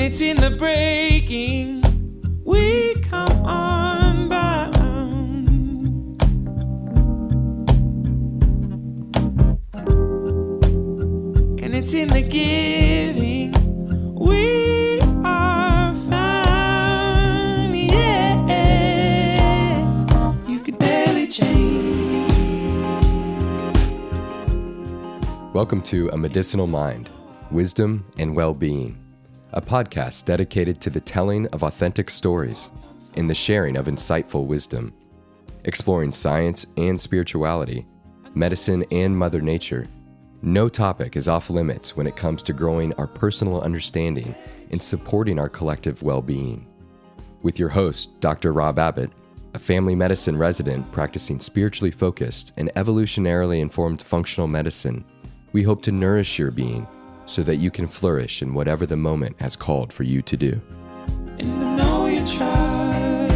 it's in the breaking we come unbound. And it's in the giving we are found. Yeah, you could barely change. Welcome to A Medicinal Mind, Wisdom and Wellbeing, a podcast dedicated to the telling of authentic stories and the sharing of insightful wisdom, exploring science and spirituality, medicine and Mother Nature. No topic is off limits when it comes to growing our personal understanding and supporting our collective well-being. With your host, Dr. Rob Abbott, a family medicine resident practicing spiritually focused and evolutionarily informed functional medicine, we hope to nourish your being so that you can flourish in whatever the moment has called for you to do. And I know you tried.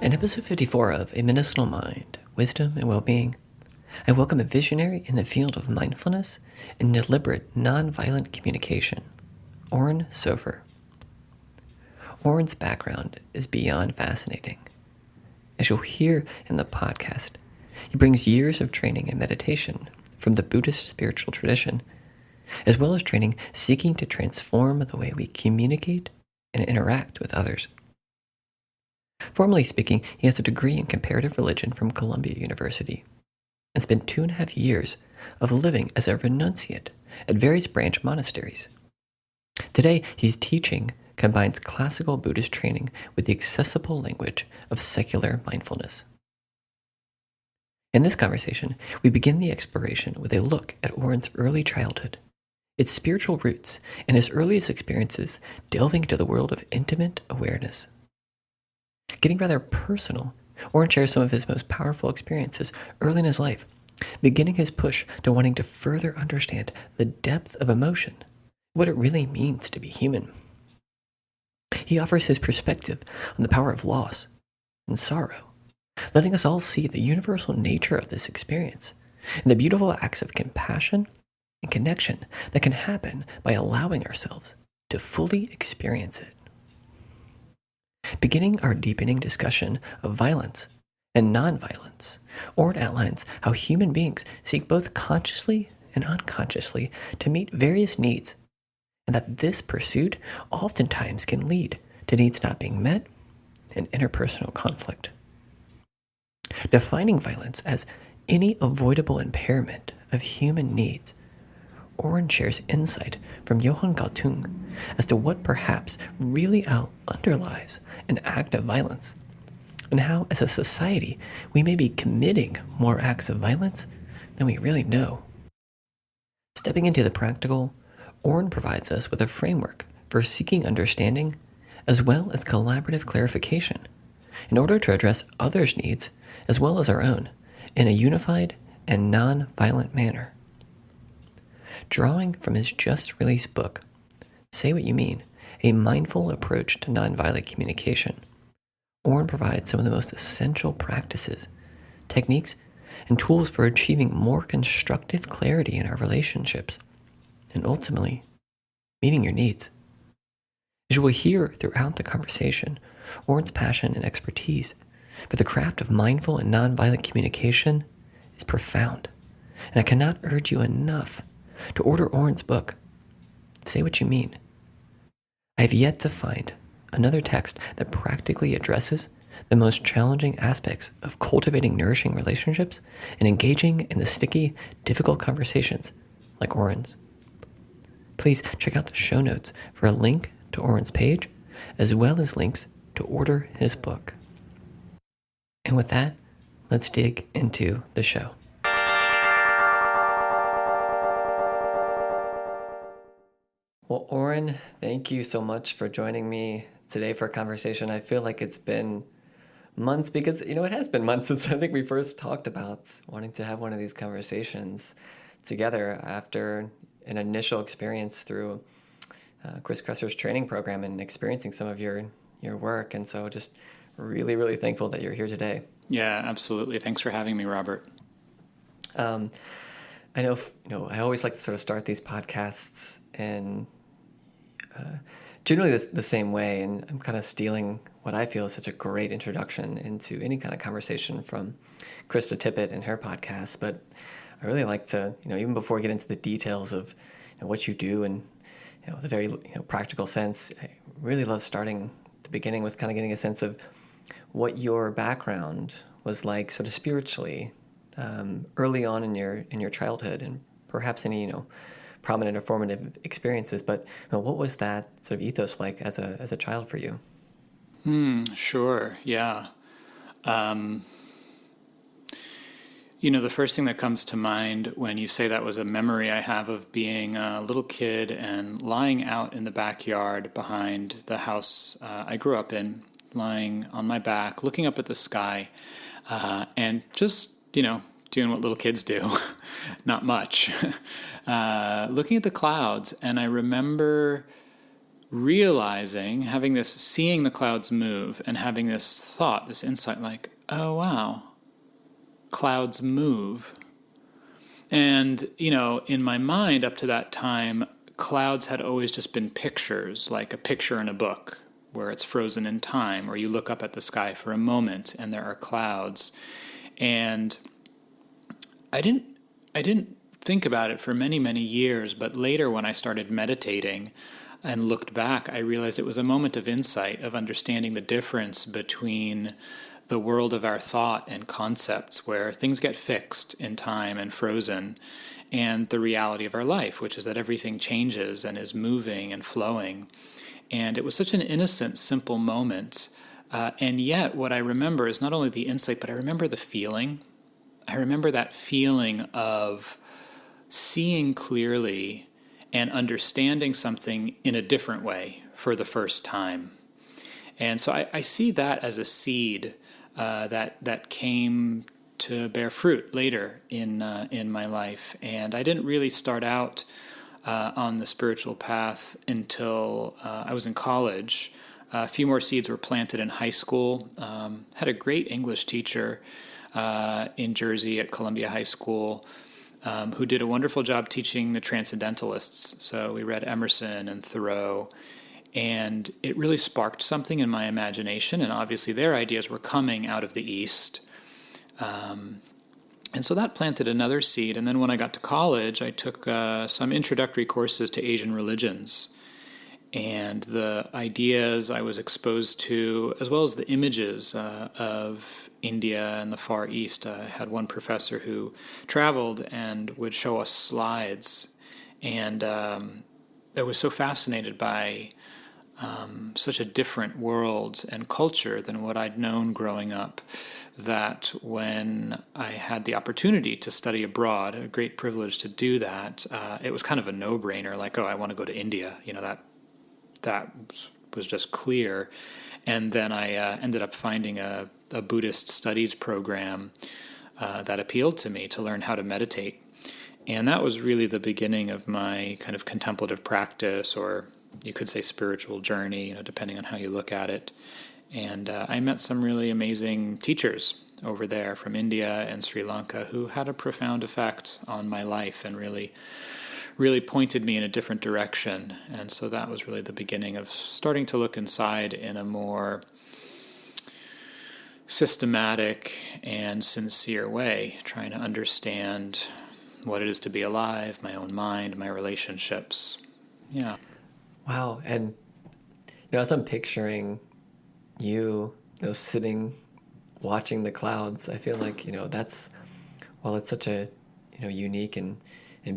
In episode 54 of A Medicinal Mind, Wisdom and Wellbeing, I welcome a visionary in the field of mindfulness and deliberate nonviolent communication, Oren Sofer. Oren's background is beyond fascinating. As you'll hear in the podcast, he brings years of training in meditation from the Buddhist spiritual tradition, as well as training seeking to transform the way we communicate and interact with others. Formally speaking, he has a degree in Comparative Religion from Columbia University and spent 2.5 years of living as a renunciate at various branch monasteries. Today, he's teaching combines classical Buddhist training with the accessible language of secular mindfulness. In this conversation, we begin the exploration with a look at Oren's early childhood, its spiritual roots, and his earliest experiences delving into the world of intimate awareness. Getting rather personal, Oren shares some of his most powerful experiences early in his life, beginning his push to wanting to further understand the depth of emotion, what it really means to be human. He offers his perspective on the power of loss and sorrow, letting us all see the universal nature of this experience and the beautiful acts of compassion and connection that can happen by allowing ourselves to fully experience it. Beginning our deepening discussion of violence and nonviolence, Oren outlines how human beings seek both consciously and unconsciously to meet various needs, and that this pursuit oftentimes can lead to needs not being met and interpersonal conflict. Defining violence as any avoidable impairment of human needs, Oren shares insight from Johann Galtung as to what perhaps really underlies an act of violence, and how, as a society, we may be committing more acts of violence than we really know. Stepping into the practical, Oren provides us with a framework for seeking understanding as well as collaborative clarification in order to address others' needs as well as our own in a unified and non-violent manner. Drawing from his just-released book, Say What You Mean, A Mindful Approach to Nonviolent Communication, Oren provides some of the most essential practices, techniques, and tools for achieving more constructive clarity in our relationships, and ultimately, meeting your needs. As you will hear throughout the conversation, Oren's passion and expertise for the craft of mindful and nonviolent communication is profound, and I cannot urge you enough to order Oren's book, Say What You Mean. I have yet to find another text that practically addresses the most challenging aspects of cultivating nourishing relationships and engaging in the sticky, difficult conversations like Oren's. Please check out the show notes for a link to Oren's page, as well as links to order his book. And with that, let's dig into the show. Well, Oren, thank you so much for joining me today for a conversation. I feel like it's been months because, it has been months since I think we first talked about wanting to have one of these conversations together after an initial experience through Chris Kresser's training program and experiencing some of your work. And so just really, really thankful that you're here today. Yeah, absolutely. Thanks for having me, Robert. I know, I always like to sort of start these podcasts and generally the same way, and I'm kind of stealing what I feel is such a great introduction into any kind of conversation from Krista Tippett and her podcast. But I really like to, even before I get into the details of what you do and the very practical sense, I really love starting the beginning with kind of getting a sense of what your background was like, sort of spiritually, early on in your childhood, and perhaps any prominent or formative experiences. But what was that sort of ethos like as a child for you? Sure. Yeah. The first thing that comes to mind when you say that was a memory I have of being a little kid and lying out in the backyard behind the house I grew up in, lying on my back, looking up at the sky, and just, doing what little kids do, not much, looking at the clouds. And I remember realizing, seeing the clouds move and having this thought, this insight like, oh, wow, clouds move. And, in my mind up to that time, clouds had always just been pictures, like a picture in a book where it's frozen in time, or you look up at the sky for a moment and there are clouds. And I didn't think about it for many, many years, but later when I started meditating and looked back, I realized it was a moment of insight, of understanding the difference between the world of our thought and concepts, where things get fixed in time and frozen, and the reality of our life, which is that everything changes and is moving and flowing. And it was such an innocent, simple moment. And yet what I remember is not only the insight, but I remember the feeling. I remember that feeling of seeing clearly and understanding something in a different way for the first time. And so I see that as a seed that came to bear fruit later in my life. And I didn't really start out on the spiritual path until I was in college. A few more seeds were planted in high school. Had a great English teacher in Jersey at Columbia High School, who did a wonderful job teaching the Transcendentalists. So we read Emerson and Thoreau, and it really sparked something in my imagination, and obviously their ideas were coming out of the East. And so that planted another seed, and then when I got to college, I took some introductory courses to Asian religions. And the ideas I was exposed to, as well as the images of India and the Far East. I had one professor who traveled and would show us slides. And I was so fascinated by such a different world and culture than what I'd known growing up, that when I had the opportunity to study abroad, a great privilege to do that, it was kind of a no-brainer, like, oh, I want to go to India. That was just clear. And then I ended up finding a Buddhist studies program that appealed to me, to learn how to meditate. And that was really the beginning of my kind of contemplative practice, or you could say spiritual journey, depending on how you look at it. And I met some really amazing teachers over there from India and Sri Lanka who had a profound effect on my life and really pointed me in a different direction. And so that was really the beginning of starting to look inside in a more systematic and sincere way, trying to understand what it is to be alive, my own mind, my relationships. Yeah. Wow. And as I'm picturing you sitting watching the clouds, I feel like that's, while it's such a unique and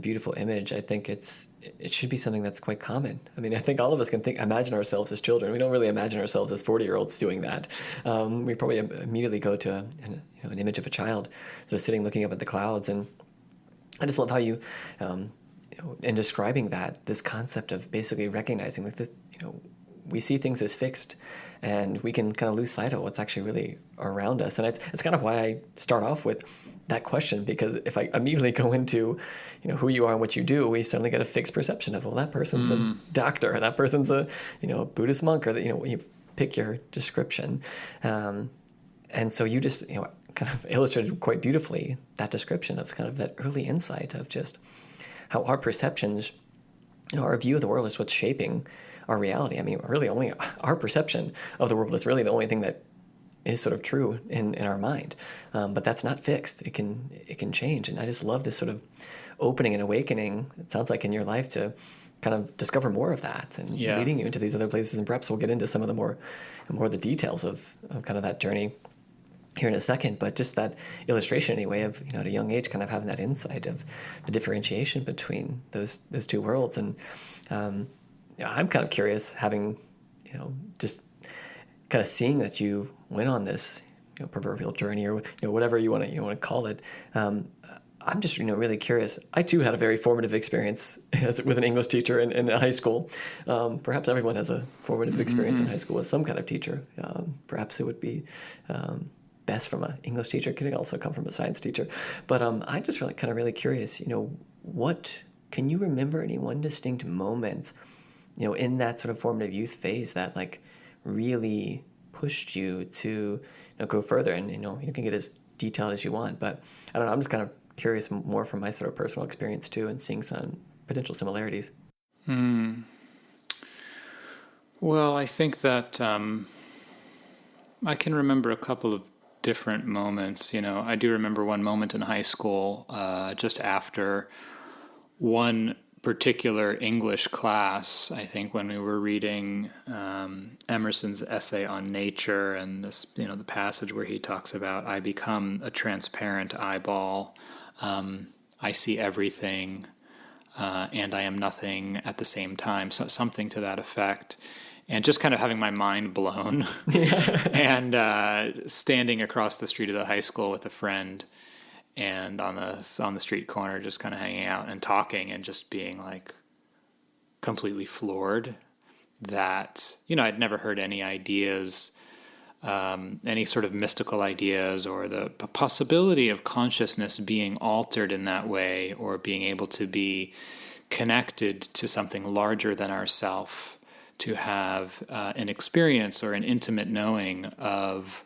beautiful image, I think it should be something that's quite common. I mean, I think all of us can imagine ourselves as children. We don't really imagine ourselves as 40-year-olds doing that. We probably immediately go to an image of a child sort of sitting looking up at the clouds. And I just love how you, in describing this concept of basically recognizing like this, we see things as fixed, and we can kind of lose sight of what's actually really around us. And it's kind of why I start off with that question, because if I immediately go into, who you are and what you do, we suddenly get a fixed perception of, well, that person's a doctor, or that person's a, Buddhist monk, or pick your description. And so you just, kind of illustrated quite beautifully that description of kind of that early insight of just how our perceptions, our view of the world is what's shaping our reality. I mean, really only our perception of the world is really the only thing that is sort of true in our mind. But that's not fixed. It can change. And I just love this sort of opening and awakening, it sounds like, in your life to kind of discover more of that and leading you into these other places. And perhaps we'll get into some of the more of the details of kind of that journey here in a second, but just that illustration anyway of, at a young age, kind of having that insight of the differentiation between those two worlds. And I'm kind of curious, having, just kind of seeing that you went on this, proverbial journey, or whatever you want to call it. I'm just really curious. I too had a very formative experience with an English teacher in high school. Perhaps everyone has a formative experience in high school with some kind of teacher. Perhaps it would be best from an English teacher. It could also come from a science teacher. But I'm just really curious. What can you remember any one distinct moment, in that sort of formative youth phase that really pushed you to go further? And you can get as detailed as you want, but I don't know. I'm just kind of curious more from my sort of personal experience too, and seeing some potential similarities. Well, I think that I can remember a couple of different moments. I do remember one moment in high school, just after one particular English class, I think, when we were reading Emerson's essay on nature, and this, the passage where he talks about, I become a transparent eyeball, I see everything, and I am nothing at the same time, so something to that effect. And just kind of having my mind blown and standing across the street of the high school with a friend, and on the street corner, just kind of hanging out and talking, and just being completely floored that, I'd never heard any ideas, any sort of mystical ideas, or the possibility of consciousness being altered in that way, or being able to be connected to something larger than ourself, to have an experience or an intimate knowing of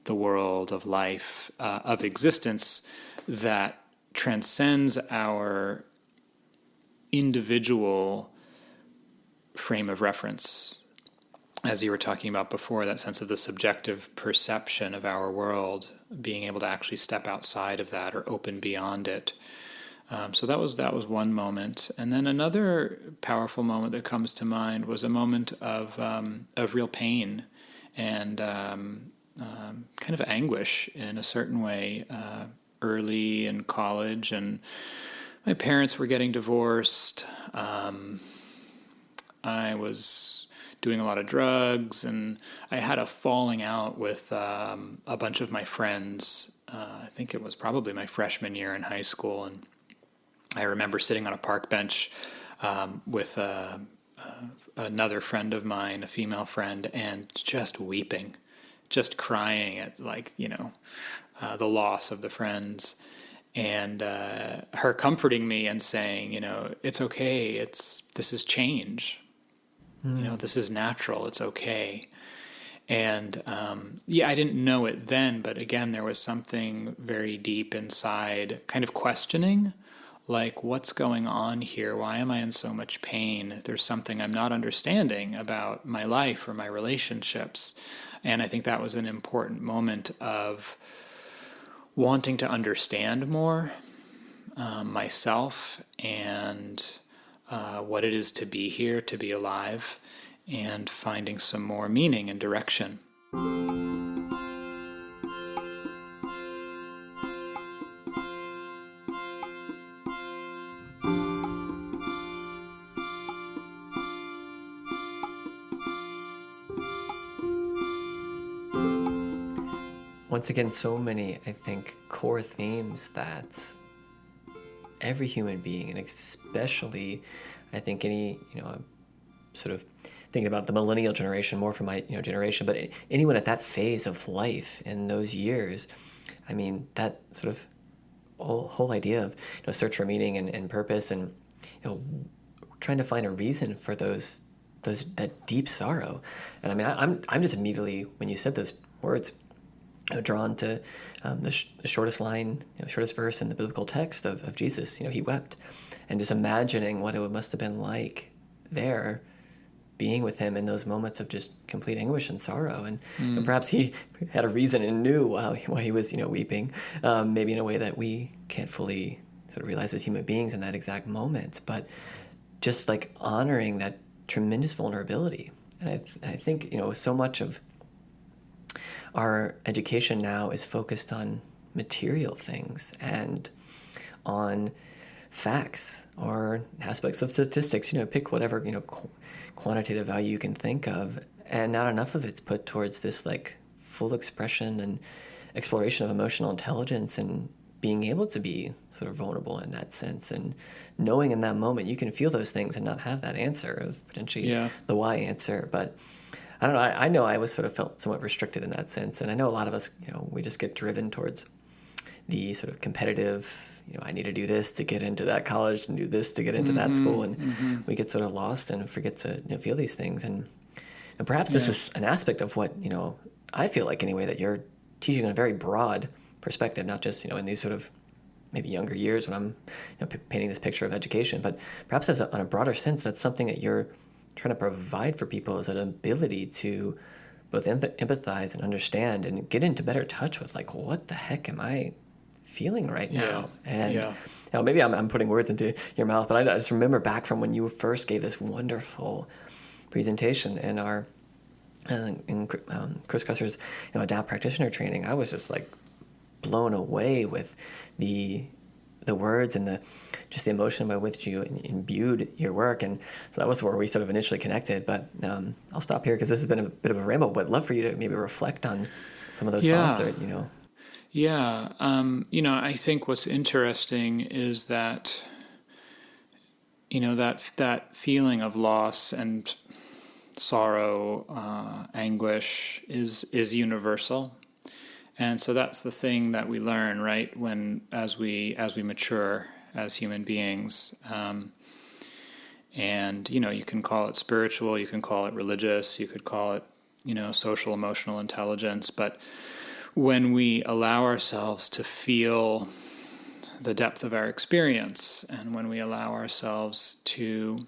the world, of life, of existence that transcends our individual frame of reference. As you were talking about before, that sense of the subjective perception of our world, being able to actually step outside of that or open beyond it. So that was one moment, and then another powerful moment that comes to mind was a moment of real pain and kind of anguish in a certain way. Early in college, and my parents were getting divorced. I was doing a lot of drugs, and I had a falling out with a bunch of my friends. I think it was probably my freshman year in high school, and I remember sitting on a park bench with another friend of mine, a female friend, and just weeping, just crying at the loss of the friends, and her comforting me and saying, it's okay, this is change, this is natural, it's okay. And I didn't know it then, but again, there was something very deep inside, kind of questioning, what's going on here? Why am I in so much pain? There's something I'm not understanding about my life or my relationships. And I think that was an important moment of wanting to understand more myself and what it is to be here, to be alive, and finding some more meaning and direction. Once again, so many, I think, core themes that every human being, and especially, I think, any, sort of thinking about the millennial generation, more from my, generation, but anyone at that phase of life in those years, I mean, that sort of whole idea of, search for meaning and purpose, and, trying to find a reason for those that deep sorrow. And I mean, I'm just immediately, when you said those words, drawn to the shortest line, shortest verse in the biblical text of Jesus. He wept, and just imagining what it must have been like there, being with him in those moments of just complete anguish and sorrow. And perhaps he had a reason and knew why he was weeping, maybe in a way that we can't fully sort of realize as human beings in that exact moment. But just like honoring that tremendous vulnerability. And I think so much of our education now is focused on material things and on facts or aspects of statistics. Pick whatever quantitative value you can think of, and not enough of it's put towards this like full expression and exploration of emotional intelligence and being able to be sort of vulnerable in that sense, and knowing in that moment you can feel those things and not have that answer of potentially the why answer. But I don't know. I know I was sort of felt somewhat restricted in that sense, and I know a lot of us, we just get driven towards the sort of competitive. I need to do this to get into that college and do this to get into that school, and we get sort of lost and forget to feel these things. And perhaps this is an aspect of what I feel like anyway, that you're teaching on a very broad perspective, not just in these sort of maybe younger years when I'm painting this picture of education, but perhaps on a broader sense, that's something that you're trying to provide for people, is an ability to both empathize and understand and get into better touch with like, what the heck am I feeling right now? And maybe I'm putting words into your mouth, but I just remember back from when you first gave this wonderful presentation in our Chris Kresser's Adapt practitioner training. I was just like blown away with the words and the emotion by which you imbued your work. And so that was where we sort of initially connected. But I'll stop here because this has been a bit of a ramble, but I'd love for you to maybe reflect on some of those thoughts. I think what's interesting is that, that feeling of loss and sorrow, anguish is universal. And so that's the thing that we learn, right? As we mature as human beings, and you can call it spiritual, you can call it religious, you could call it social emotional intelligence. But when we allow ourselves to feel the depth of our experience, and when we allow ourselves to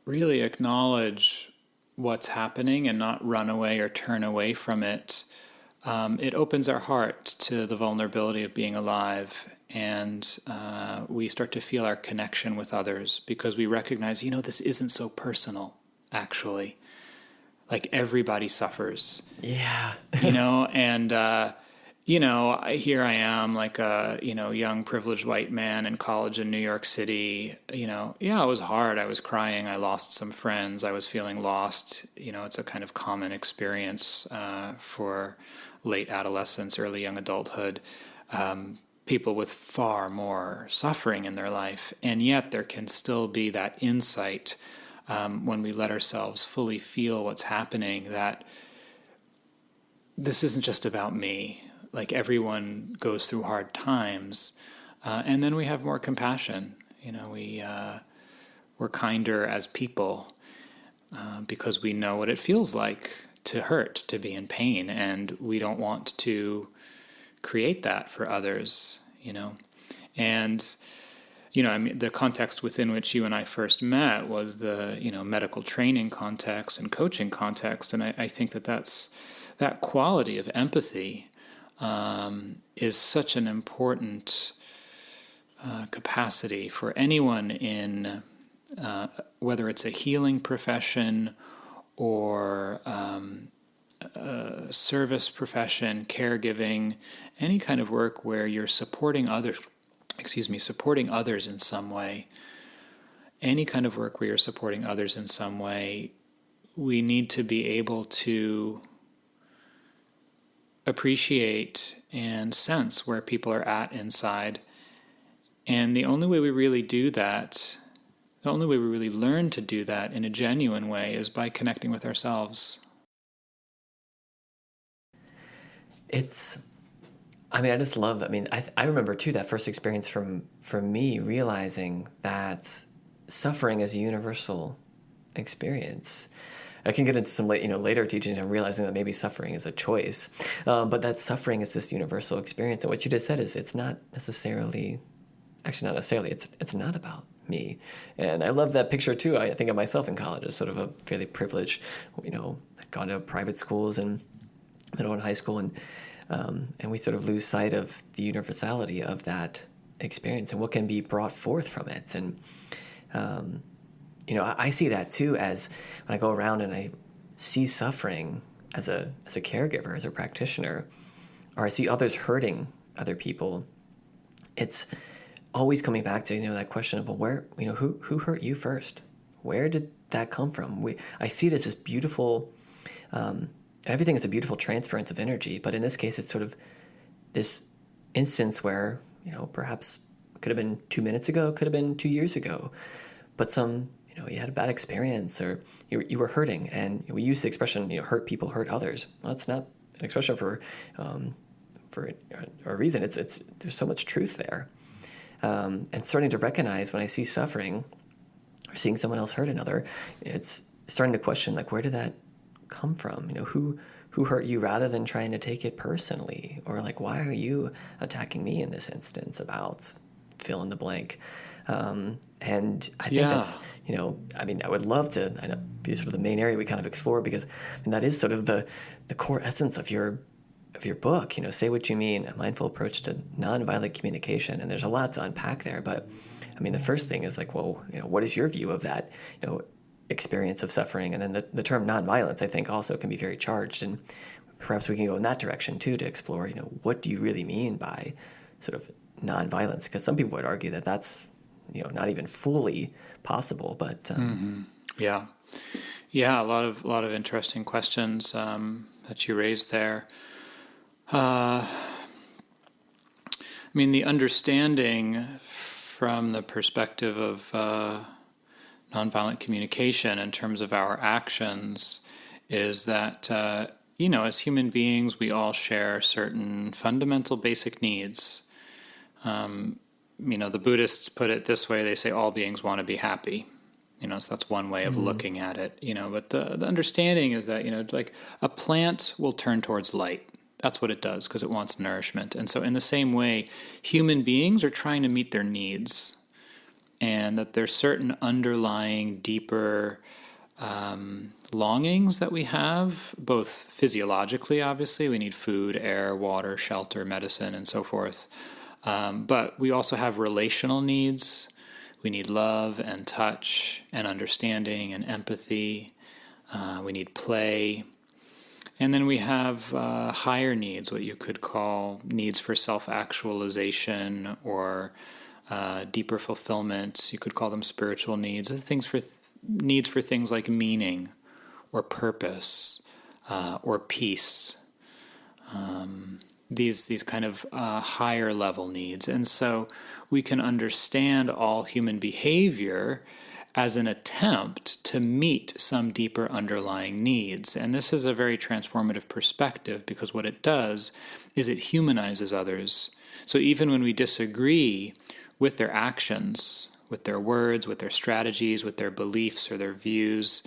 really acknowledge what's happening and not run away or turn away from it, it opens our heart to the vulnerability of being alive, and we start to feel our connection with others because we recognize, this isn't so personal, actually. Like, everybody suffers. Yeah. And here I am, like a, young privileged white man in college in New York City. It was hard. I was crying. I lost some friends. I was feeling lost. It's a kind of common experience for late adolescence, early young adulthood, people with far more suffering in their life. And yet there can still be that insight when we let ourselves fully feel what's happening, that this isn't just about me. Like, everyone goes through hard times, and then we have more compassion. We're kinder as people because we know what it feels like to hurt, to be in pain, and we don't want to create that for others. And the context within which you and I first met was the medical training context and coaching context, and I think that quality of empathy is such an important capacity for anyone in whether it's a healing profession or a service profession, caregiving, any kind of work where you're supporting others in some way. Any kind of work where you're supporting others in some way, we need to be able to appreciate and sense where people are at inside. And the only way we really do that, the only way we really learn to do that in a genuine way, is by connecting with ourselves. I just love, I remember too, that first experience from me realizing that suffering is a universal experience. I can get into some later teachings and realizing that maybe suffering is a choice, but that suffering is this universal experience. And what you just said is it's not necessarily, actually not necessarily, it's not about me. And I love that picture too. I think of myself in college as sort of a fairly privileged, I'd gone to private schools and middle and high school, and we sort of lose sight of the universality of that experience and what can be brought forth from it. And I see that too as when I go around and I see suffering as a caregiver, as a practitioner, or I see others hurting other people. It's always coming back to that question of, well, where who hurt you first? Where did that come from? I see it as this beautiful. Everything is a beautiful transference of energy, but in this case, it's sort of this instance where perhaps it could have been 2 minutes ago, could have been 2 years ago, but you had a bad experience, or you were hurting, and we use the expression, hurt people hurt others. Well, it's not an expression for a reason. It's there's so much truth there, and starting to recognize when I see suffering or seeing someone else hurt another, it's starting to question, like, where did that come from? Who hurt you, rather than trying to take it personally, or like, why are you attacking me in this instance about fill in the blank? And I think that's, I would love to be sort of the main area we kind of explore, because that is sort of the core essence of your book. Say what you mean, a mindful approach to nonviolent communication. And there's a lot to unpack there. But the first thing is like, well, what is your view of that, experience of suffering? And then the term nonviolence, I think, also can be very charged. And perhaps we can go in that direction too, to explore, what do you really mean by sort of nonviolence? Because some people would argue that that's not even fully possible, but yeah, a lot of interesting questions that you raised there. The understanding from the perspective of nonviolent communication in terms of our actions is that as human beings, we all share certain fundamental basic needs. The Buddhists put it this way. They say all beings want to be happy. So that's one way of looking at it. But the understanding is that, like a plant will turn towards light. That's what it does, because it wants nourishment. And so in the same way, human beings are trying to meet their needs, and that there's certain underlying deeper longings that we have, both physiologically, obviously. We need food, air, water, shelter, medicine, and so forth. But we also have relational needs. We need love and touch and understanding and empathy. We need play. And then we have higher needs, what you could call needs for self-actualization or deeper fulfillment. You could call them spiritual needs. Needs for things like meaning or purpose or peace. These kind of higher level needs. And so we can understand all human behavior as an attempt to meet some deeper underlying needs. And this is a very transformative perspective, because what it does is it humanizes others. So even when we disagree with their actions, with their words, with their strategies, with their beliefs or their views,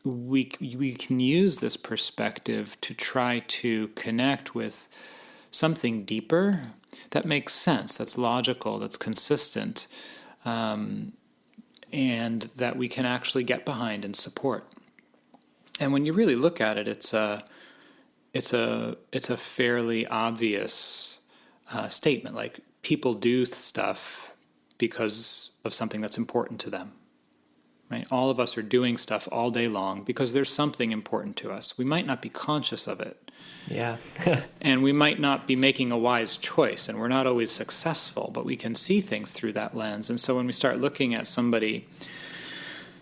we can use this perspective to try to connect with something deeper that makes sense, that's logical, that's consistent, and that we can actually get behind and support. And when you really look at it, it's a fairly obvious statement. Like, people do stuff because of something that's important to them. Right? All of us are doing stuff all day long because there's something important to us. We might not be conscious of it. Yeah. And we might not be making a wise choice, and we're not always successful, but we can see things through that lens. And so when we start looking at somebody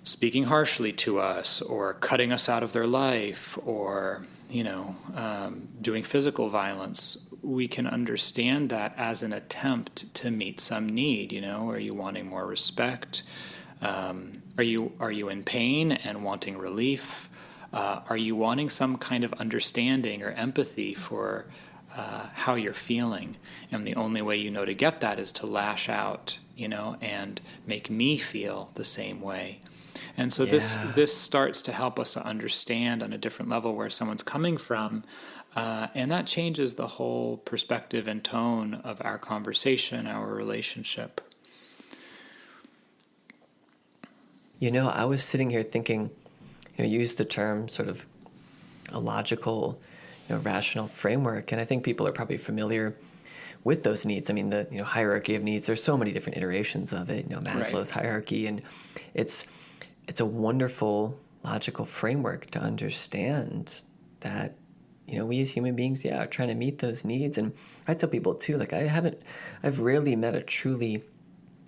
speaking harshly to us, or cutting us out of their life, or, doing physical violence, we can understand that as an attempt to meet some need. Are you wanting more respect? Are you in pain and wanting relief? Are you wanting some kind of understanding or empathy for how you're feeling? And the only way you know to get that is to lash out and make me feel the same way. And so Yeah. this starts to help us to understand on a different level where someone's coming from, and that changes the whole perspective and tone of our conversation, our relationship. I was sitting here thinking, use the term sort of a logical, rational framework, and I think people are probably familiar with those needs. I mean, the hierarchy of needs. There's so many different iterations of it. Maslow's hierarchy, and it's a wonderful logical framework to understand that we as human beings, are trying to meet those needs. And I tell people too, like I've rarely met a truly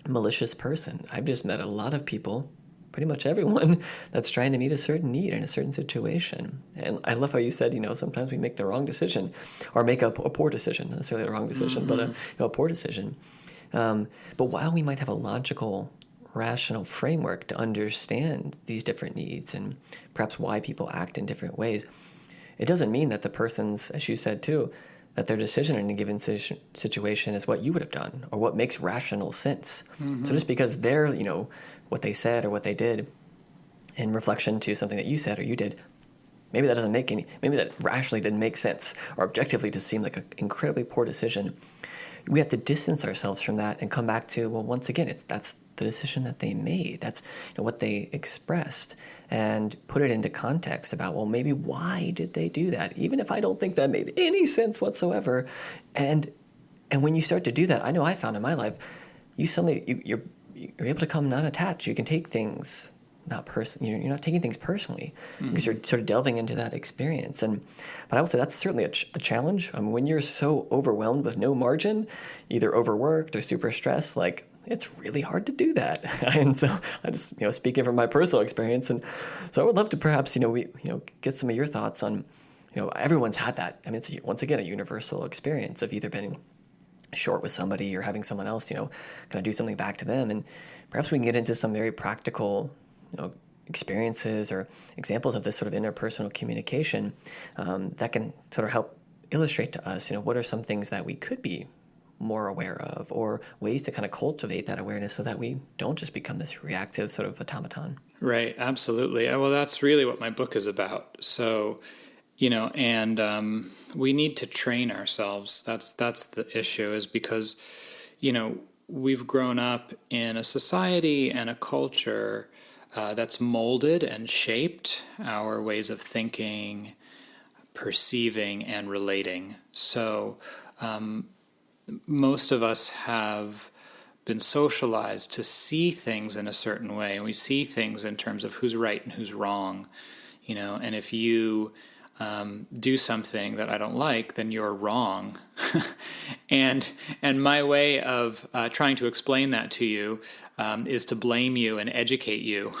malicious person. I've just met a lot of people, pretty much everyone, that's trying to meet a certain need in a certain situation. And I love how you said, sometimes we make the wrong decision or make a poor decision, not necessarily the wrong decision, but a poor decision. But while we might have a logical, rational framework to understand these different needs and perhaps why people act in different ways, it doesn't mean that the person's, as you said too, that their decision in a given situation is what you would have done or what makes rational sense. So just because they're, what they said or what they did in reflection to something that you said or you did, maybe that rationally didn't make sense or objectively just seemed like an incredibly poor decision. We have to distance ourselves from that and come back to, well, once again, that's the decision that they made. That's what they expressed, and put it into context about, well, maybe why did they do that? Even if I don't think that made any sense whatsoever. And when you start to do that, I know I found in my life, you're able to come non-attached. You can take things you're not taking things personally because you're sort of delving into that experience. But I will say that's certainly a challenge. I mean, when you're so overwhelmed with no margin, either overworked or super stressed, like it's really hard to do that. And so I just, speaking from my personal experience. And so I would love to perhaps, get some of your thoughts on, everyone's had that. I mean, it's once again a universal experience of either being short with somebody or having someone else, kind of do something back to them. And perhaps we can get into some very practical, experiences or examples of this sort of interpersonal communication that can sort of help illustrate to us, what are some things that we could be more aware of, or ways to kind of cultivate that awareness so that we don't just become this reactive sort of automaton. Right, absolutely. Well, that's really what my book is about. So, and we need to train ourselves. That's the issue, is because, we've grown up in a society and a culture that's molded and shaped our ways of thinking, perceiving, and relating. So most of us have been socialized to see things in a certain way, and we see things in terms of who's right and who's wrong. And if you do something that I don't like, then you're wrong. and my way of trying to explain that to you is to blame you and educate you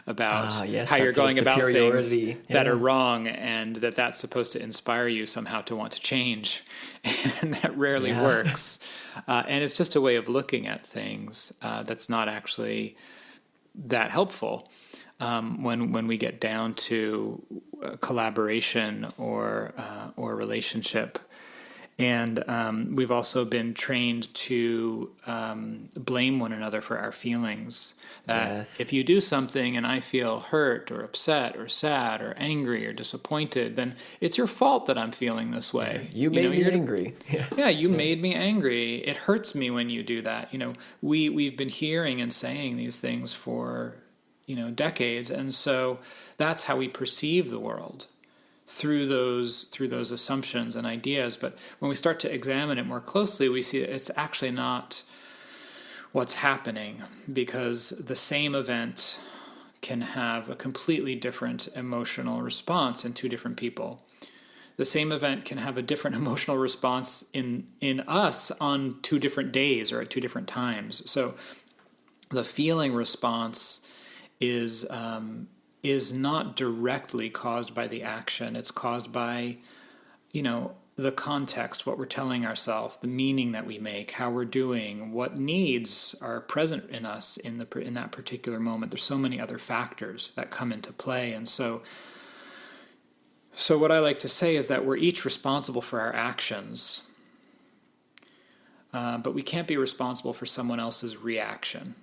about how you're going about things that are wrong, and that's supposed to inspire you somehow to want to change. And that rarely works. And it's just a way of looking at things that's not actually that helpful. When we get down to collaboration or relationship. And we've also been trained to blame one another for our feelings. If you do something and I feel hurt or upset or sad or angry or disappointed, then it's your fault that I'm feeling this way. You made me angry. You made me angry. It hurts me when you do that. We've been hearing and saying these things for decades, and so that's how we perceive the world, through those assumptions and ideas. But when we start to examine it more closely, we see it's actually not what's happening, because the same event can have a completely different emotional response in two different people. The same event can have a different emotional response in us on 2 different days or at 2 different times. So the feeling response is not directly caused by the action. It's caused by, the context, what we're telling ourselves, the meaning that we make, how we're doing, what needs are present in us in that particular moment. There's so many other factors that come into play. And so what I like to say is that we're each responsible for our actions. but we can't be responsible for someone else's reaction.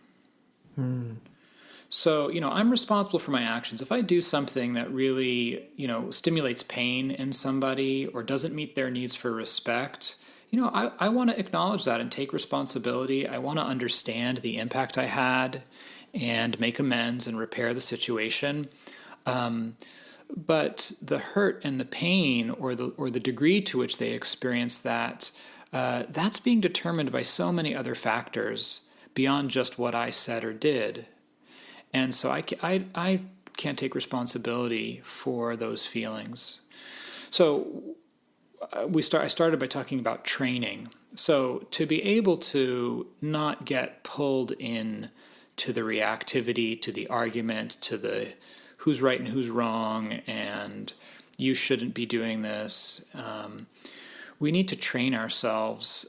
So, I'm responsible for my actions. If I do something that really, stimulates pain in somebody or doesn't meet their needs for respect, I want to acknowledge that and take responsibility. I want to understand the impact I had and make amends and repair the situation. But the hurt and the pain or the degree to which they experience that, that's being determined by so many other factors beyond just what I said or did. And so I can't take responsibility for those feelings. So I started by talking about training. So to be able to not get pulled in to the reactivity, to the argument, to the who's right and who's wrong, and you shouldn't be doing this. We need to train ourselves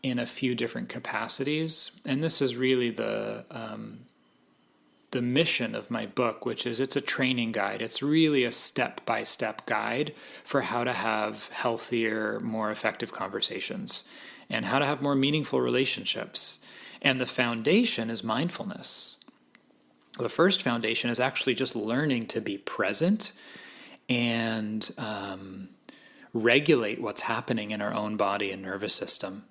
in a few different capacities, and this is really the mission of my book, which is it's a training guide. It's really a step-by-step guide for how to have healthier, more effective conversations and how to have more meaningful relationships. And the foundation is mindfulness. The first foundation is actually just learning to be present and regulate what's happening in our own body and nervous system.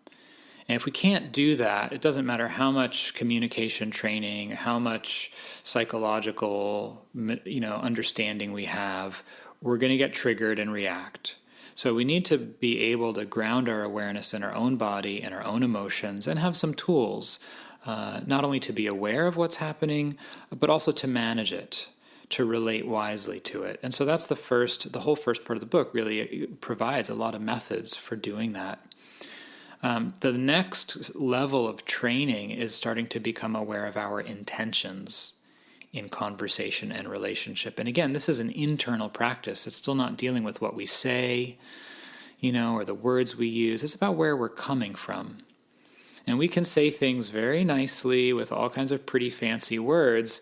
And if we can't do that, it doesn't matter how much communication training, how much psychological, understanding we have, we're going to get triggered and react. So we need to be able to ground our awareness in our own body and our own emotions and have some tools, not only to be aware of what's happening, but also to manage it, to relate wisely to it. And so that's the whole first part of the book really provides a lot of methods for doing that. The next level of training is starting to become aware of our intentions in conversation and relationship. And again, this is an internal practice. It's still not dealing with what we say, or the words we use. It's about where we're coming from. And we can say things very nicely with all kinds of pretty fancy words,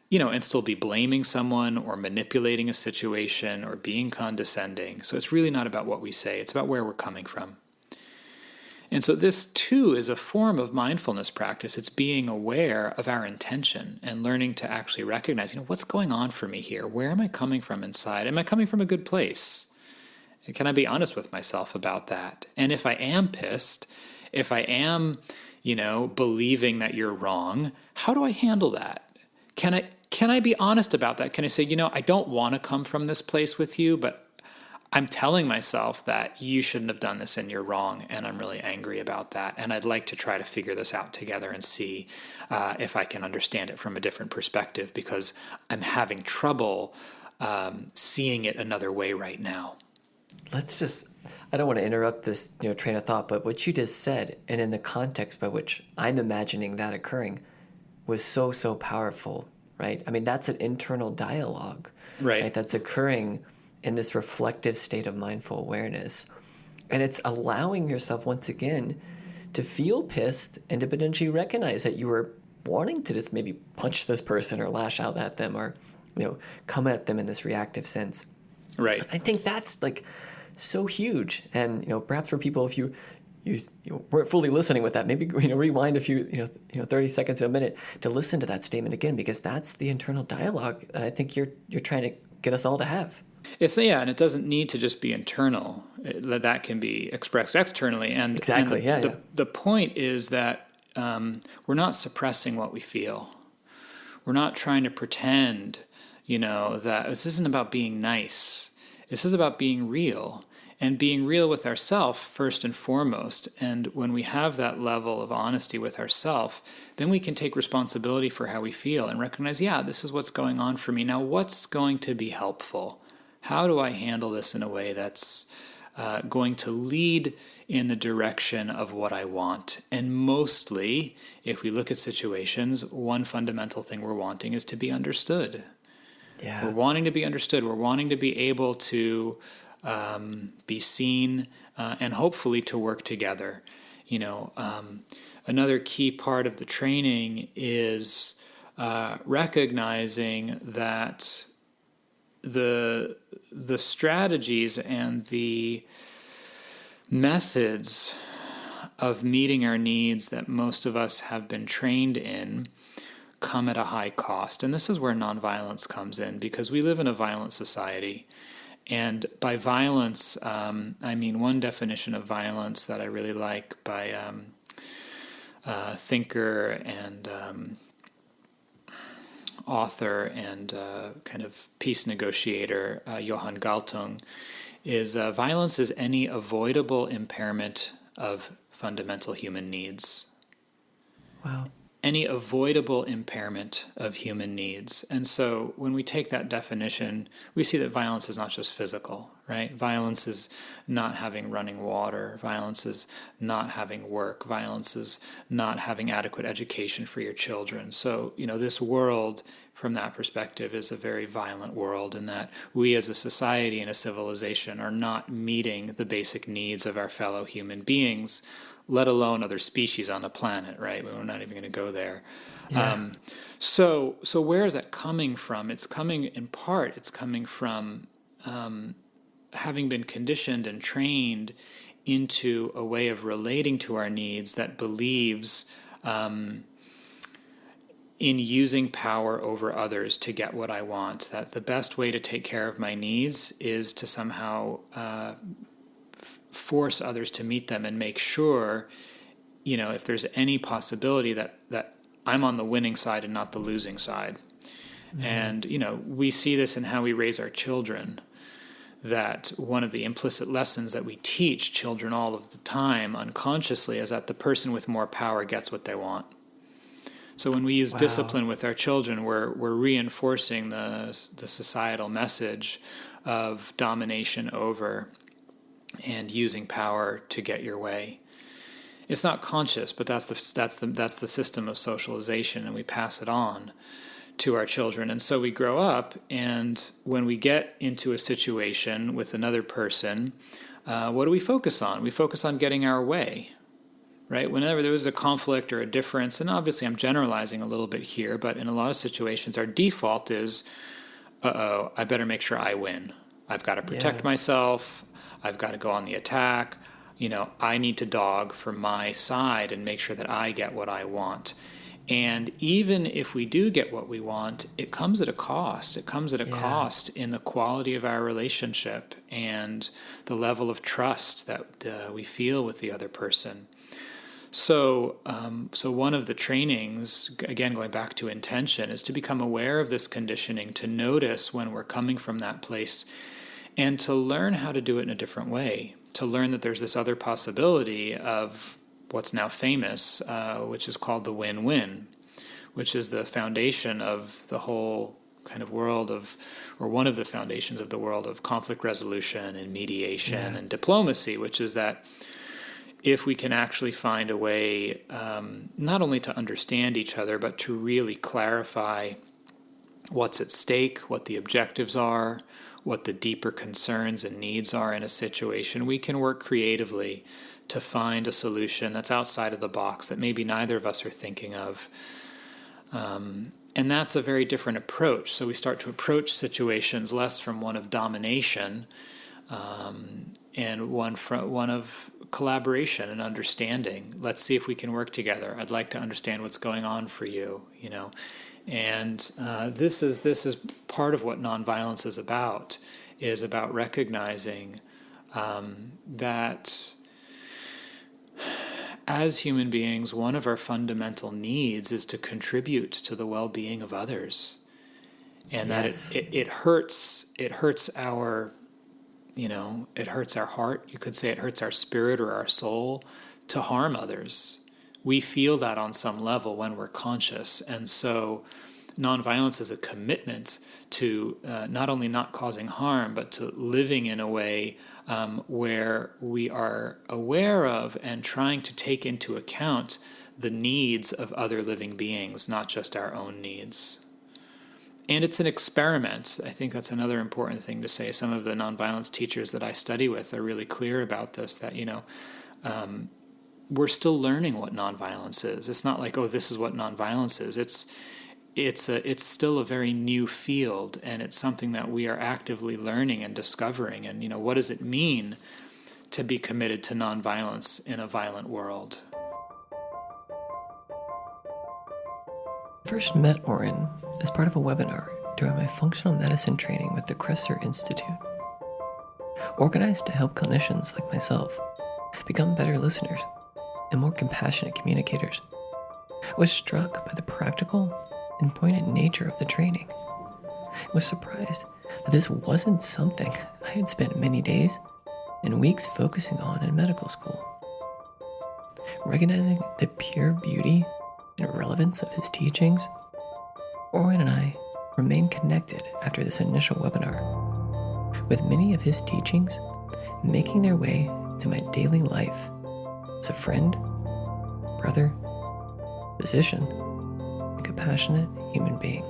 and still be blaming someone or manipulating a situation or being condescending. So it's really not about what we say. It's about where we're coming from. And so this, too, is a form of mindfulness practice. It's being aware of our intention and learning to actually recognize, what's going on for me here? Where am I coming from inside? Am I coming from a good place? And can I be honest with myself about that? And if I am pissed, if I am, believing that you're wrong, how do I handle that? Can I be honest about that? Can I say, I don't want to come from this place with you, but I'm telling myself that you shouldn't have done this and you're wrong, and I'm really angry about that. And I'd like to try to figure this out together and see if I can understand it from a different perspective, because I'm having trouble seeing it another way right now. I don't want to interrupt this train of thought, but what you just said, and in the context by which I'm imagining that occurring, was so, so powerful, right? I mean, that's an internal dialogue, right? That's occurring in this reflective state of mindful awareness. And it's allowing yourself, once again, to feel pissed and to potentially recognize that you were wanting to just maybe punch this person or lash out at them or, come at them in this reactive sense. Right. I think that's so huge. And, perhaps for people, if you weren't fully listening with that, maybe, rewind a few, 30 seconds to a minute to listen to that statement again, because that's the internal dialogue that I think you're trying to get us all to have. And it doesn't need to just be internal. That can be expressed externally. And exactly, the point is that we're not suppressing what we feel. We're not trying to pretend, that this isn't about being nice. This is about being real, and being real with ourselves first and foremost. And when we have that level of honesty with ourselves, then we can take responsibility for how we feel and recognize, this is what's going on for me. Now, what's going to be helpful? How do I handle this in a way that's going to lead in the direction of what I want? And mostly, if we look at situations, one fundamental thing we're wanting is to be understood. Yeah. We're wanting to be understood. We're wanting to be able to be seen and hopefully to work together. Another key part of the training is recognizing that the strategies and the methods of meeting our needs that most of us have been trained in come at a high cost. And this is where nonviolence comes in, because we live in a violent society. And by violence, I mean one definition of violence that I really like by thinker and author and kind of peace negotiator Johann Galtung is violence is any avoidable impairment of fundamental human needs. Wow. Any avoidable impairment of human needs. And so when we take that definition, we see that violence is not just physical, right? Violence is not having running water. Violence is not having work. Violence is not having adequate education for your children. So, this world from that perspective is a very violent world, in that we as a society and a civilization are not meeting the basic needs of our fellow human beings, let alone other species on the planet, right? We're not even going to go there. Yeah. So where is that coming from? It's coming from having been conditioned and trained into a way of relating to our needs that believes in using power over others to get what I want. That the best way to take care of my needs is to somehow force others to meet them and make sure, if there's any possibility that I'm on the winning side and not the losing side. Mm-hmm. And, we see this in how we raise our children, that one of the implicit lessons that we teach children all of the time unconsciously is that the person with more power gets what they want. So when we use discipline with our children, we're reinforcing the societal message of domination over and using power to get your way. It's not conscious, but that's the system of socialization, and we pass it on to our children. And so we grow up, and when we get into a situation with another person, what do we focus on? We focus on getting our way, right? Whenever there was a conflict or a difference, and obviously I'm generalizing a little bit here, but in a lot of situations, our default is, I better make sure I win. I've got to protect myself. I've got to go on the attack. I need to dog for my side and make sure that I get what I want. And even if we do get what we want, it comes at a cost. It comes at a cost in the quality of our relationship and the level of trust that we feel with the other person. So one of the trainings, again, going back to intention, is to become aware of this conditioning, to notice when we're coming from that place, and to learn how to do it in a different way, to learn that there's this other possibility of what's now famous, which is called the win-win, which is the foundation of the whole kind of world of, or one of the foundations of the world of conflict resolution and mediation and diplomacy, which is that if we can actually find a way not only to understand each other, but to really clarify what's at stake, what the objectives are, what the deeper concerns and needs are in a situation, we can work creatively to find a solution that's outside of the box that maybe neither of us are thinking of. And that's a very different approach. So we start to approach situations less from one of domination and one of collaboration and understanding. Let's see if we can work together. I'd like to understand what's going on for you, And this is part of what nonviolence is about recognizing that as human beings, one of our fundamental needs is to contribute to the well-being of others, and that it hurts our, it hurts our heart. You could say it hurts our spirit or our soul to harm others. We feel that on some level when we're conscious. And so nonviolence is a commitment to not only not causing harm, but to living in a way where we are aware of and trying to take into account the needs of other living beings, not just our own needs. And it's an experiment. I think that's another important thing to say. Some of the nonviolence teachers that I study with are really clear about this, that, we're still learning what nonviolence is. It's not like, this is what nonviolence is. It's still a very new field, and it's something that we are actively learning and discovering. And, what does it mean to be committed to nonviolence in a violent world. I first met Oren as part of a webinar during my functional medicine training with the Kresser Institute, organized to help clinicians like myself become better listeners and more compassionate communicators. I was struck by the practical and poignant nature of the training. I was surprised that this wasn't something I had spent many days and weeks focusing on in medical school. Recognizing the pure beauty and relevance of his teachings, Oren and I remained connected after this initial webinar, with many of his teachings making their way to my daily life as a friend, brother, physician, and compassionate human being.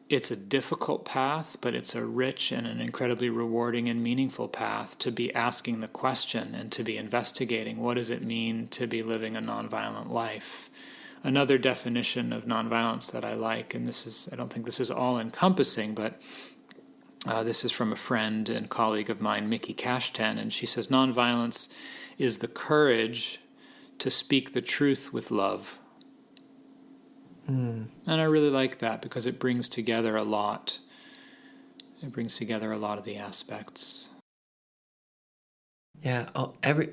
It's a difficult path, but it's a rich and an incredibly rewarding and meaningful path to be asking the question and to be investigating what does it mean to be living a nonviolent life. Another definition of nonviolence that I like, and I don't think this is all encompassing, but this is from a friend and colleague of mine, Mickey Cashtan, and she says, nonviolence is the courage to speak the truth with love. And I really like that because it brings together a lot. It brings together a lot of the aspects. Yeah,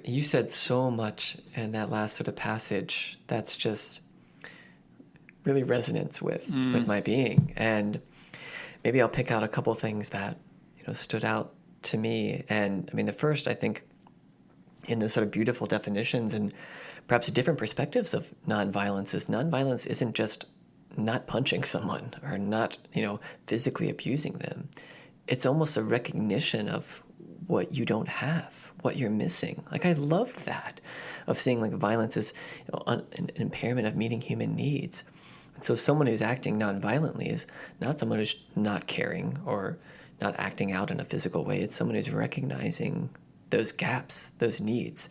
you said so much in that last sort of passage that's just really resonates with my being. And maybe I'll pick out a couple things that stood out to me. And I mean, the first, I think, in those sort of beautiful definitions and perhaps different perspectives of nonviolence isn't just not punching someone or not, physically abusing them. It's almost a recognition of what you don't have, what you're missing. Like, I loved that, of seeing like violence as an impairment of meeting human needs. And so someone who's acting nonviolently is not someone who's not caring or not acting out in a physical way. It's someone who's recognizing those gaps, those needs,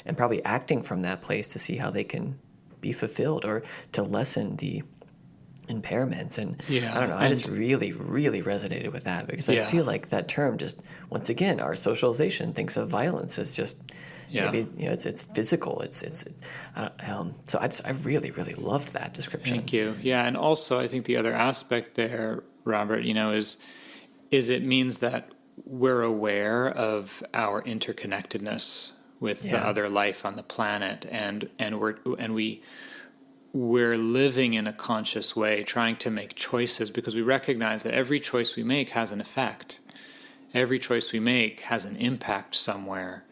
and probably acting from that place to see how they can be fulfilled or to lessen the impairments. And I don't know, I just really, really resonated with that because I feel like that term just, once again, our socialization thinks of violence as just maybe, it's physical. So I really, really loved that description. Thank you. Yeah, and also I think the other aspect there, Robert, is it means that we're aware of our interconnectedness with the other life on the planet, and we're living in a conscious way, trying to make choices because we recognize that every choice we make has an effect. Every choice we make has an impact somewhere.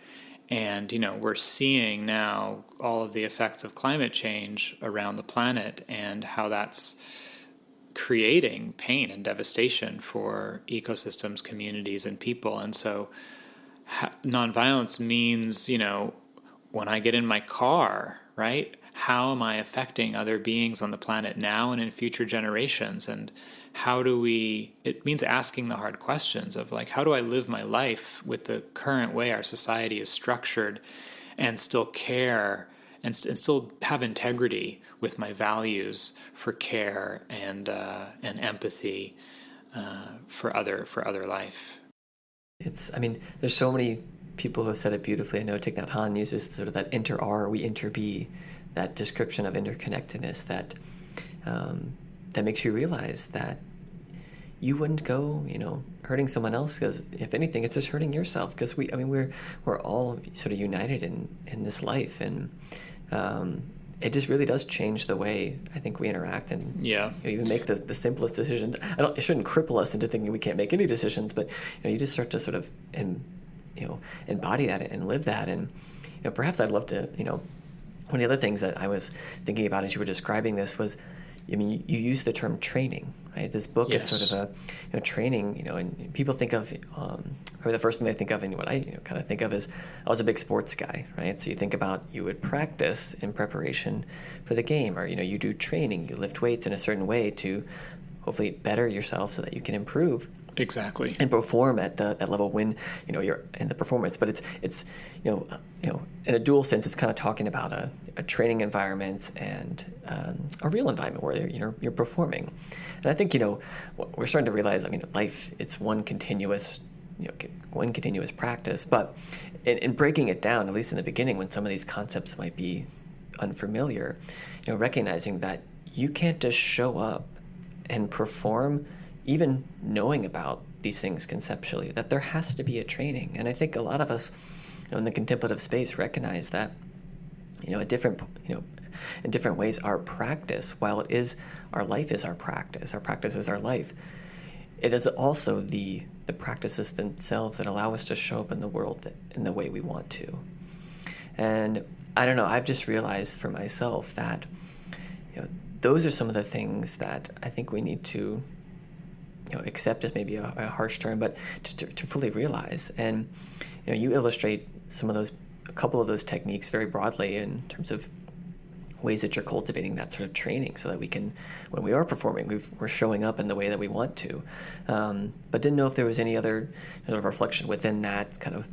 And, we're seeing now all of the effects of climate change around the planet and how that's creating pain and devastation for ecosystems, communities, and people. And so nonviolence means, when I get in my car, right? How am I affecting other beings on the planet now and in future generations? And it means asking the hard questions of like, how do I live my life with the current way our society is structured and still care and still have integrity with my values for care and empathy for other life. There's so many people who have said it beautifully. I know Thich Nhat Hanh uses sort of that inter-R, we inter-be, that description of interconnectedness that makes you realize that you wouldn't go, hurting someone else because if anything, it's just hurting yourself because we're all sort of united in this life, and it just really does change the way I think we interact and even make the simplest decision. It shouldn't cripple us into thinking we can't make any decisions, but you just start to sort of embody that and live that. And perhaps I'd love to one of the other things that I was thinking about as you were describing this was, you use the term training, right? This book is sort of a training, and people think of, or the first thing they think of, and what I kind of think of is, I was a big sports guy, right? So you think about, you would practice in preparation for the game, or, you do training, you lift weights in a certain way to hopefully better yourself so that you can improve Exactly. and perform at that level when you're in the performance. But it's in a dual sense, it's kind of talking about a training environment and a real environment where you're performing. And I think we're starting to realize, life, it's one continuous practice. But in breaking it down, at least in the beginning, when some of these concepts might be unfamiliar, recognizing that you can't just show up and perform, even knowing about these things conceptually, that there has to be a training. And I think a lot of us in the contemplative space recognize that, in different ways, our practice, while it is our life is our practice is our life, it is also the practices themselves that allow us to show up in the world in the way we want to. And I don't know, I've just realized for myself that, those are some of the things that I think we need to accept as maybe a harsh term, but to fully realize. And you illustrate a couple of those techniques very broadly in terms of ways that you're cultivating that sort of training, so that we can, when we are performing, we're showing up in the way that we want to. But didn't know if there was any other sort of reflection within that kind of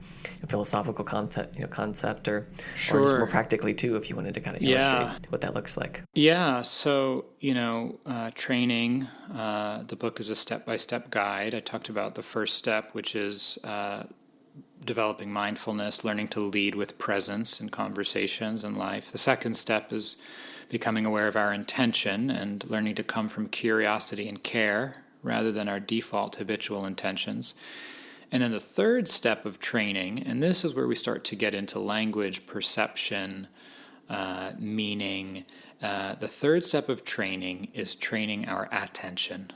philosophical concept, or just more practically too, if you wanted to kind of illustrate what that looks like. Yeah. So, training, the book is a step-by-step guide. I talked about the first step, which is developing mindfulness, learning to lead with presence in conversations and life. The second step is becoming aware of our intention and learning to come from curiosity and care rather than our default habitual intentions. And then the third step of training, and this is where we start to get into language, perception, meaning. The third step of training is training our attention.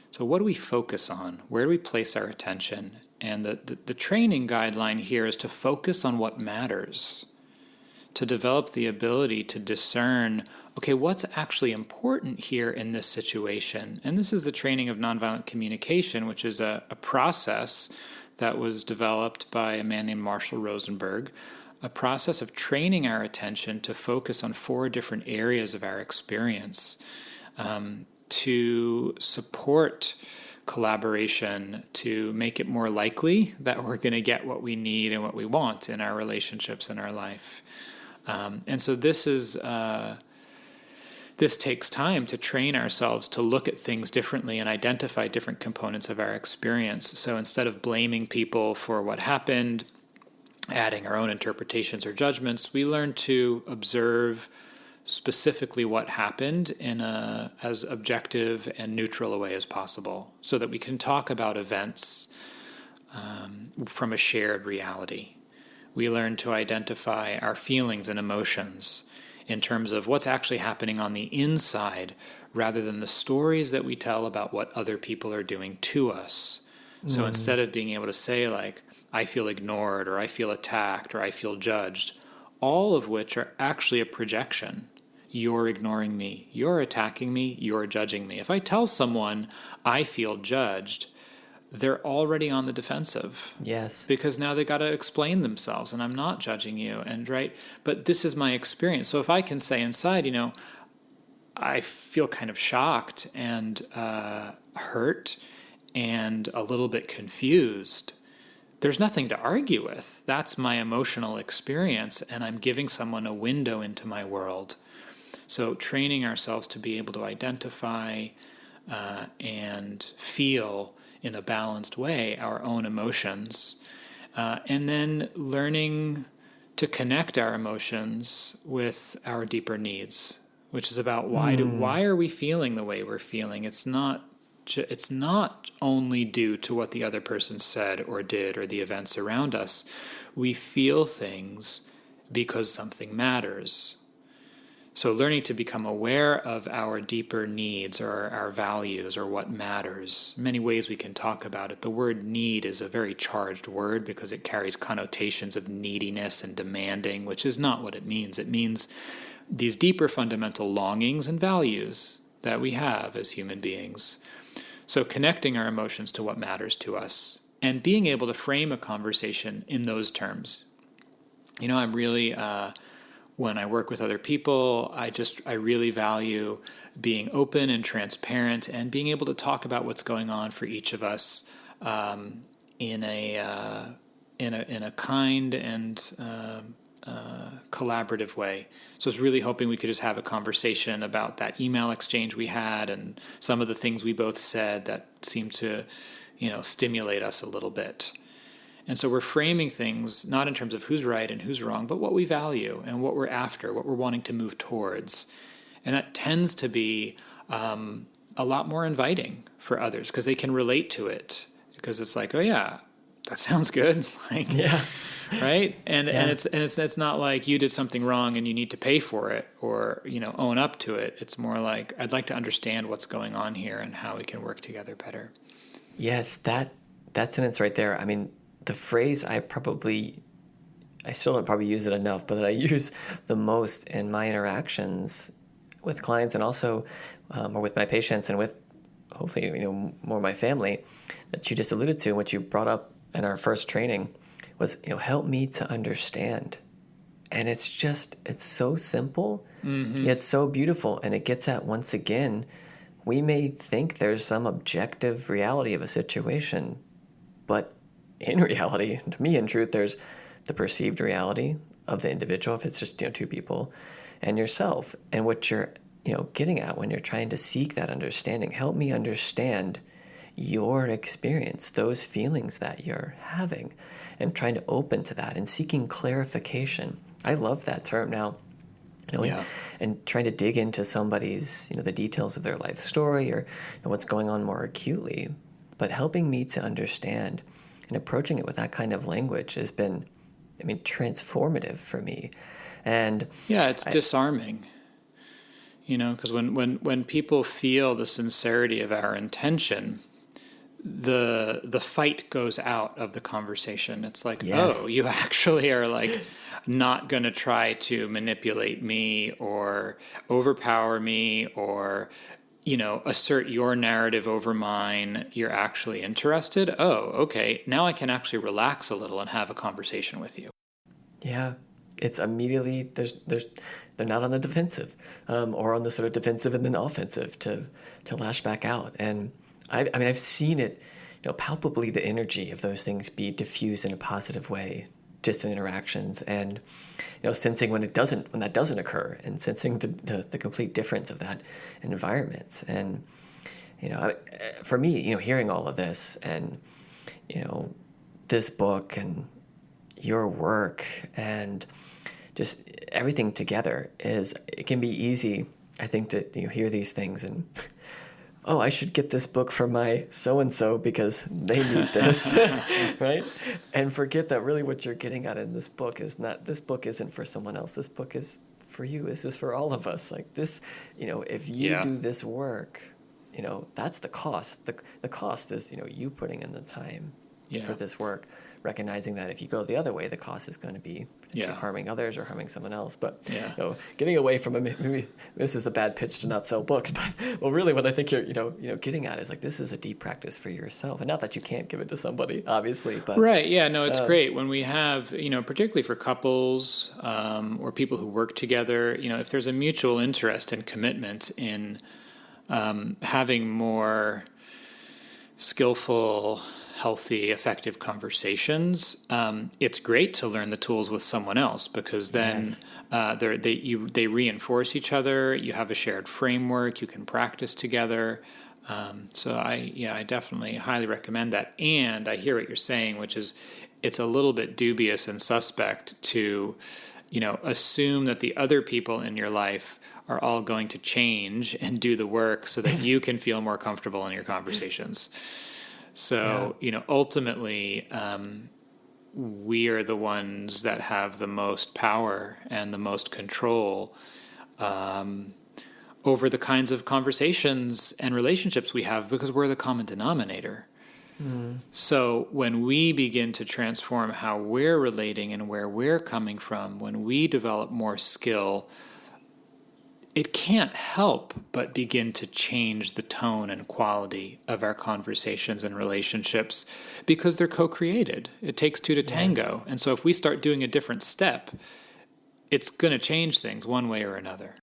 So what do we focus on? Where do we place our attention? And the training guideline here is to focus on what matters, to develop the ability to discern, okay, what's actually important here in this situation? And this is the training of nonviolent communication, which is a process that was developed by a man named Marshall Rosenberg, a process of training our attention to focus on 4 different areas of our experience, to support collaboration, to make it more likely that we're going to get what we need and what we want in our relationships in our life. And so this takes time to train ourselves to look at things differently and identify different components of our experience. So instead of blaming people for what happened, adding our own interpretations or judgments, we learn to observe specifically what happened in as objective and neutral a way as possible, so that we can talk about events from a shared reality. We learn to identify our feelings and emotions in terms of what's actually happening on the inside, rather than the stories that we tell about what other people are doing to us. So instead of being able to say, like, I feel ignored, or I feel attacked, or I feel judged, all of which are actually a projection. You're ignoring me, you're attacking me, you're judging me. If I tell someone I feel judged, they're already on the defensive. Yes. Because now they got to explain themselves, and I'm not judging you, and right? But this is my experience. So if I can say inside, I feel kind of shocked and hurt and a little bit confused, there's nothing to argue with. That's my emotional experience, and I'm giving someone a window into my world. So training ourselves to be able to identify and feel in a balanced way our own emotions, and then learning to connect our emotions with our deeper needs, which is about why are we feeling the way we're feeling? It's not only due to what the other person said or did or the events around us. We feel things because something matters. So learning to become aware of our deeper needs or our values or what matters. Many ways we can talk about it. The word need is a very charged word because it carries connotations of neediness and demanding, which is not what it means. It means these deeper fundamental longings and values that we have as human beings. So connecting our emotions to what matters to us and being able to frame a conversation in those terms. I'm really when I work with other people, I really value being open and transparent and being able to talk about what's going on for each of us in a kind and collaborative way. So I was really hoping we could just have a conversation about that email exchange we had and some of the things we both said that seemed to, stimulate us a little bit. And so we're framing things not in terms of who's right and who's wrong, but what we value and what we're after, what we're wanting to move towards. And that tends to be a lot more inviting for others because they can relate to it. Because it's like, oh yeah, that sounds good. Yeah. Right. And it's not like you did something wrong and you need to pay for it or, own up to it. It's more like, I'd like to understand what's going on here and how we can work together better. Yes, that sentence right there. I mean, the phrase I still don't probably use it enough, but that I use the most in my interactions with clients and also or with my patients and with hopefully, more of my family that you just alluded to and what you brought up in our first training was, help me to understand. And it's so simple, yet so beautiful. And it gets at, once again, we may think there's some objective reality of a situation, but in reality, to me, in truth, there's the perceived reality of the individual, if it's just, two people, and yourself. And what you're, getting at when you're trying to seek that understanding, help me understand your experience, those feelings that you're having, and trying to open to that and seeking clarification. I love that term now. And trying to dig into somebody's, the details of their life story or what's going on more acutely, but helping me to understand and approaching it with that kind of language has been, transformative for me. And yeah, it's disarming, because when people feel the sincerity of our intention, the fight goes out of the conversation. It's like, yes. Oh, you actually are like not going to try to manipulate me or overpower me or, assert your narrative over mine. You're actually interested. Oh, okay. Now I can actually relax a little and have a conversation with you. Yeah. It's immediately, they're not on the defensive or on the sort of defensive and then offensive to lash back out. And I've seen it, palpably the energy of those things be diffused in a positive way, just in interactions, and sensing when that doesn't occur, and sensing the complete difference of that in environments. And for me, hearing all of this, and this book and your work and just everything together it can be easy, I think, to hear these things and oh, I should get this book for my so-and-so because they need this, right? And forget that really what you're getting at in this book this book isn't for someone else. This book is for you. This is for all of us. Like this, if you do this work, that's the cost. The cost is, you putting in the time for this work, recognizing that if you go the other way, the cost is going to be harming others or harming someone else. But getting away from maybe this is a bad pitch to not sell books, but really what I think you're getting at is like this is a deep practice for yourself, and not that you can't give it to somebody, obviously. But right, yeah, no, it's great when we have particularly for couples or people who work together. If there's a mutual interest and commitment in having more skillful, healthy, effective conversations, it's great to learn the tools with someone else because then they reinforce each other. You have a shared framework. You can practice together. So I definitely highly recommend that. And I hear what you're saying, which is it's a little bit dubious and suspect to assume that the other people in your life are all going to change and do the work so that you can feel more comfortable in your conversations. So, ultimately, we are the ones that have the most power and the most control over the kinds of conversations and relationships we have because we're the common denominator. Mm. So when we begin to transform how we're relating and where we're coming from, when we develop more skill, it can't help but begin to change the tone and quality of our conversations and relationships because they're co-created. It takes two to tango. And so if we start doing a different step, it's going to change things one way or another.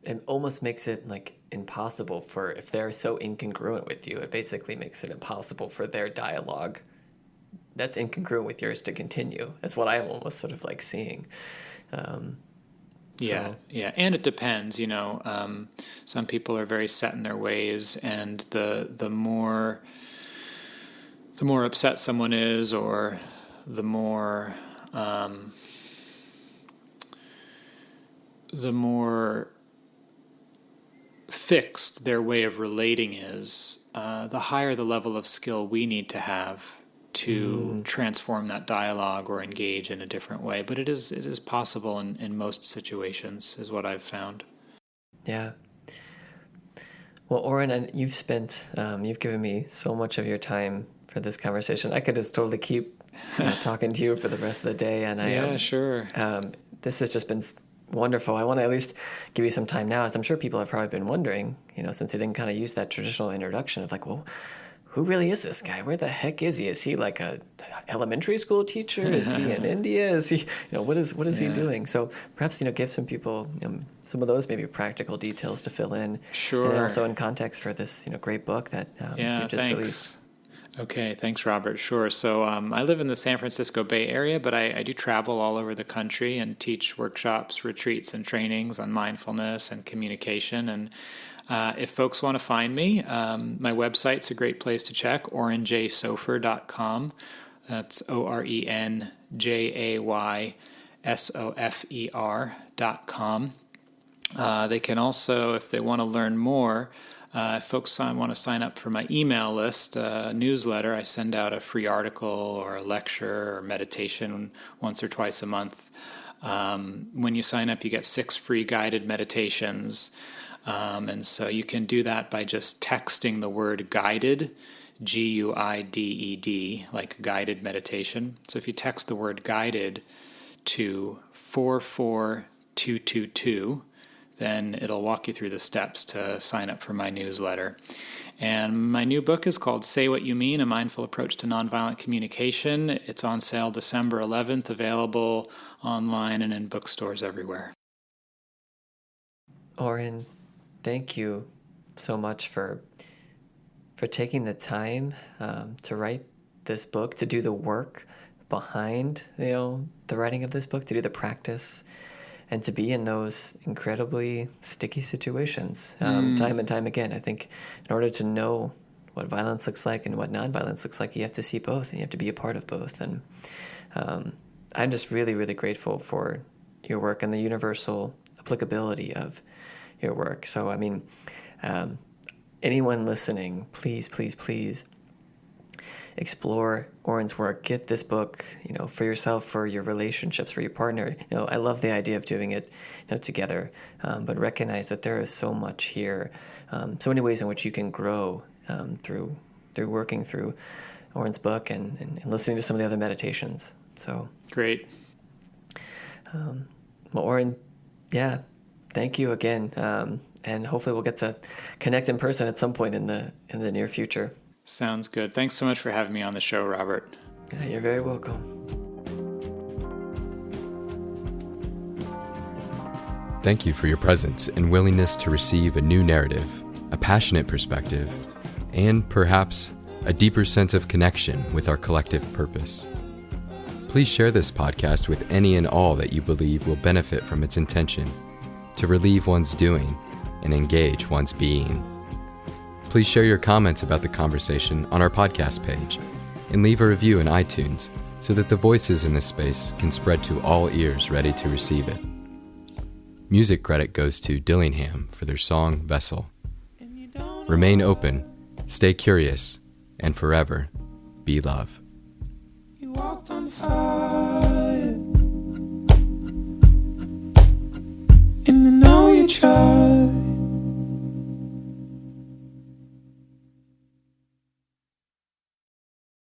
It almost makes it like impossible for, if they're so incongruent with you, it basically makes it impossible for their dialogue that's incongruent with yours to continue. That's what I'm almost sort of like seeing. Yeah. And it depends, some people are very set in their ways, and the more upset someone is, or the more fixed their way of relating is, the higher the level of skill we need to have to transform that dialogue or engage in a different way. But it is possible in most situations, is what I've found. Yeah. Well, Oren, and you've given me so much of your time for this conversation. I could just totally keep talking to you for the rest of the day. And Sure. This has just been wonderful. I want to at least give you some time now, as I'm sure people have probably been wondering, since you didn't kind of use that traditional introduction of like, well, who really is this guy? Where the heck is he? Is he like a elementary school teacher? Is he in India? Is he, what is he doing? So perhaps, give some people some of those maybe practical details to fill in. Sure. And also in context for this, great book that you just released. Okay, thanks, Robert. Sure. So I live in the San Francisco Bay Area, but I do travel all over the country and teach workshops, retreats, and trainings on mindfulness and communication. And if folks want to find me, my website's a great place to check, orenjsofer.com. That's ORENJAYSOFER.com. They can also, if they want to learn more, if folks want to sign up for my email list, newsletter, I send out a free article or a lecture or meditation once or twice a month. When you sign up, you get 6 free guided meditations. And so you can do that by just texting the word guided, GUIDED, like guided meditation. So if you text the word guided to 44222, then it'll walk you through the steps to sign up for my newsletter. And my new book is called Say What You Mean, A Mindful Approach to Nonviolent Communication. It's on sale December 11th, available online and in bookstores everywhere. Oren, thank you so much for taking the time to write this book, to do the work behind the writing of this book, to do the practice, and to be in those incredibly sticky situations time and time again. I think in order to know what violence looks like and what nonviolence looks like, you have to see both, and you have to be a part of both. And I'm just really, really grateful for your work and the universal applicability of your work. So, anyone listening, please, please, please explore Oren's work. Get this book, for yourself, for your relationships, for your partner. I love the idea of doing it, together, but recognize that there is so much here, so many ways in which you can grow through working through Oren's book and listening to some of the other meditations. So great. Well, Oren, thank you again, and hopefully we'll get to connect in person at some point in the near future. Sounds good. Thanks so much for having me on the show, Robert. You're very welcome. Thank you for your presence and willingness to receive a new narrative, a passionate perspective, and perhaps a deeper sense of connection with our collective purpose. Please share this podcast with any and all that you believe will benefit from its intention to relieve one's doing and engage one's being. Please share your comments about the conversation on our podcast page and leave a review in iTunes so that the voices in this space can spread to all ears ready to receive it. Music credit goes to Dillingham for their song Vessel. Remain open, stay curious, and forever be love. You walked on fire, and I know you tried.